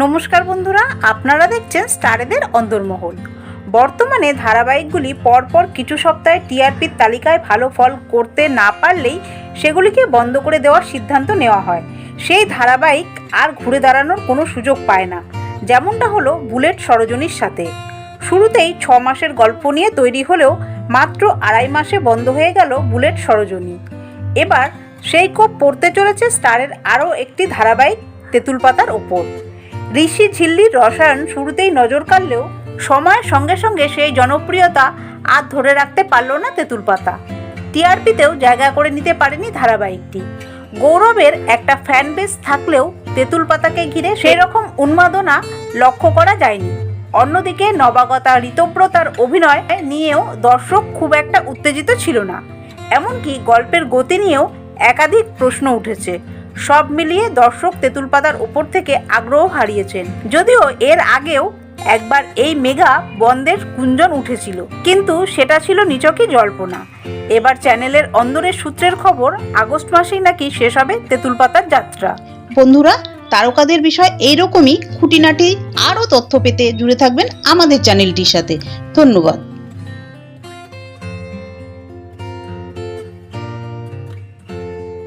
নমস্কার বন্ধুরা, আপনারা দেখছেন স্টারেদের অন্দরমহল। বর্তমানে ধারাবাহিকগুলি পরপর কিছু সপ্তাহে টিআরপির তালিকায় ভালো ফল করতে না পারলেই সেগুলিকে বন্ধ করে দেওয়ার সিদ্ধান্ত নেওয়া হয়। সেই ধারাবাহিক আর ঘুরে দাঁড়ানোর কোনো সুযোগ পায় না। যেমনটা হলো বুলেট সরোজিনীর সাথে। শুরুতেই 6 মাসের গল্প নিয়ে তৈরি হলেও মাত্র 2.5 মাসে বন্ধ হয়ে গেল বুলেট সরোজিনী। এবার সেই কোপ পড়তে চলেছে স্টারের আরও একটি ধারাবাহিক তেঁতুল পাতার ওপর। ঋষি ঝিল্লির রসায়ন শুরুতেই নজর কাড়লেও সময়ের সঙ্গে সঙ্গে সেই জনপ্রিয়তা আর ধরে রাখতে পারল না তেঁতুল পাতা। টিআরপিতেও জায়গা করে নিতে পারেনি ধারাবাহিকটি। গৌরবের একটা ফ্যান বেস থাকলেও তেঁতুল পাতাকে ঘিরে সেই রকম উন্মাদনা লক্ষ্য করা যায়নি। অন্যদিকে নবাগতা ঋতব্রতার অভিনয় নিয়েও দর্শক খুব একটা উত্তেজিত ছিল না। এমনকি গল্পের গতি নিয়েও একাধিক প্রশ্ন উঠেছে। সব মিলিয়ে দর্শক তেঁতুল পাতার উপর থেকে আগ্রহ হারিয়েছেন। যদিও এর আগেও একবার এই মেগা বন্ধের গুঞ্জন উঠেছিল, কিন্তু সেটা ছিল নিছকই জল্পনা। এবার চ্যানেলের অন্দরের সূত্রের খবর, আগস্ট মাসেই নাকি শেষ হবে তেঁতুল পাতার যাত্রা। বন্ধুরা, তারকাদের বিষয় এইরকমই খুঁটিনাটি আরও তথ্য পেতে জুড়ে থাকবেন আমাদের চ্যানেলটির সাথে। ধন্যবাদ।